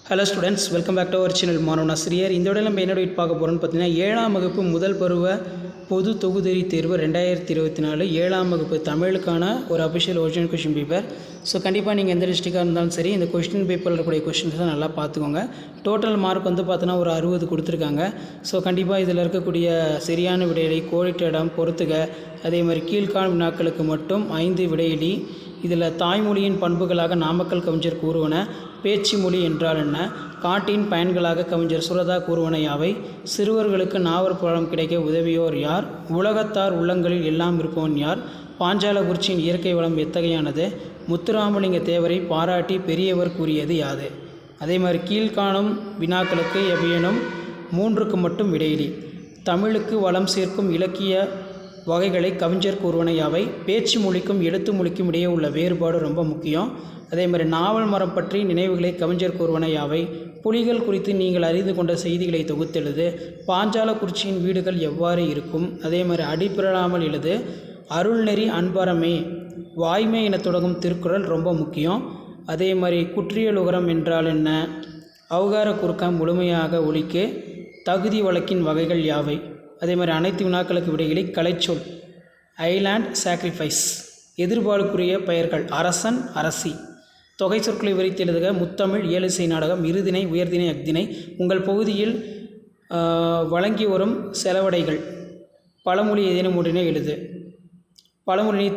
Hello students, welcome back to our channel மாணவன் ஆசிரியர். இந்த விட நம்ம என்ன பார்க்க போகிறோம்னு பார்த்தீங்கன்னா, 7ஆம் வகுப்பு முதல் பருவ பொது தொகுதிரி தேர்வு 2024 7ஆம் வகுப்பு தமிழுக்கான ஒரு official original question paper. So கண்டிப்பாக நீங்கள் எந்த டிஸ்ட்ரிக்டாக இருந்தாலும் சரி, இந்த கொஸ்டின் பேப்பரில் இருக்கக்கூடிய கொஷின்ஸை நல்லா பார்த்துக்கோங்க. டோட்டல் மார்க் வந்து பார்த்தோன்னா ஒரு 60 கொடுத்துருக்காங்க. ஸோ கண்டிப்பாக இதில் இருக்கக்கூடிய சரியான விடையளி, கோடிட்டிடம், பொறுத்துக, அதே மாதிரி கீழ்காணும் வினாக்களுக்கு மட்டும் 5 விடையளி. இதில் தாய்மொழியின் பண்புகளாக நாமக்கல் கவிஞர் கூறுவன, பேச்சு மொழி என்றால் என்ன, காட்டின் பயன்களாக கவிஞர் சுரதா கூறுவன யாவை, சிறுவர்களுக்கு நாவற்பழம் கிடைக்க உதவியோர் யார், உலகத்தார் உள்ளங்களில் எல்லாம் இருப்பவன் யார், பாஞ்சாலகுறிச்சியின் இயற்கை வளம் எத்தகையானது, முத்துராமலிங்க தேவரை பாராட்டி பெரியவர் கூறியது யாது. அதே மாதிரி கீழ்காணும் வினாக்களுக்கு எவையேனும் 3க்கு மட்டும் விடையிலி. தமிழுக்கு வளம் சேர்க்கும் இலக்கிய வகைகளை கவிஞர் கூறுவன யாவை, பேச்சு மொழிக்கும் எழுத்து மொழிக்கும் இடையே உள்ள வேறுபாடு ரொம்ப முக்கியம். அதே மாதிரி நாவல் மரம் பற்றி நினைவுகளை கவிஞர் கூறுவன யாவை, புலிகள் குறித்து நீங்கள் அறிந்து கொண்ட செய்திகளை தொகுத்தெழுது, பாஞ்சாலகுறிச்சியின் வீடுகள் எவ்வாறு இருக்கும், அதே மாதிரி அடிப்பிரளாமல் எழுது, அருள்நெறி அன்பரமே, வாய்மை என தொடங்கும் திருக்குறள் ரொம்ப முக்கியம். அதே மாதிரி குற்றியலுகரம் என்றால் என்ன, அவுகார குறுக்கம் முழுமையாக ஒழிக்கு, தகுதி வழக்கின் வகைகள் யாவை. அதே மாதிரி அனைத்து வினாக்களுக்கு விடைகளை கலைச்சொல், ஐலாண்ட், சாக்ரிஃபைஸ், எதிர்பாலுக்குரிய பெயர்கள் அரசன், அரசி, தொகை சொற்களை விரித்து எழுதுக, முத்தமிழ், ஏழுசை நாடகம், இருதினை, உயர்தினை, அக்தினை, உங்கள் பகுதியில் வழங்கி வரும் செலவடைகள், பழமொழி ஏதேனும் ஒன்றினை எழுது, பழமொழியை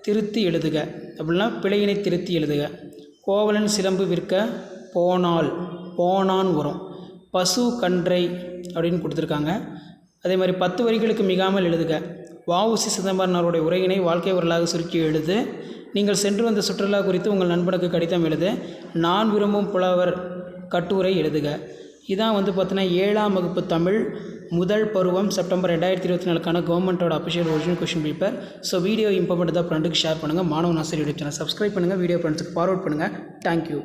திருத்தி எழுதுக, அப்படின்னா பிழையினை திருத்தி எழுதுக, கோவலன் சிலம்பு விற்க போனால், போனான் வரும், பசு கன்றை அப்படின்னு கொடுத்துருக்காங்க. அதே மாதிரி 10 வரிகளுக்கு மிகாமல் எழுதுக, வ.உ.சி. சிதம்பரனாருடைய உரையினை வாழ்க்கை வரலாக சுருக்கி எழுது, நீங்கள் சென்று வந்த சுற்றுலா குறித்து உங்கள் நண்பனுக்கு கடிதம் எழுது, நான் விரும்பும் புலவர் கட்டுரை எழுதுக. இதான் வந்து பார்த்தீங்கன்னா 7ஆம் வகுப்பு தமிழ் முதல் பருவம் செப்டம்பர் 2024க்கான கவர்மெண்ட்டோட official original question paper. So video important தான் ஃப்ரெண்டுக்கு ஷேர் பண்ணுங்கள். மாணவன் ஆசிரியர் யூடியூப் சேனல் சப்ஸ்கிரைப் பண்ணுங்கள். வீடியோ ஃப்ரெண்ட்ஸுக்கு ஃபார்வர்ட் பண்ணுங்கள். தேங்க்யூ.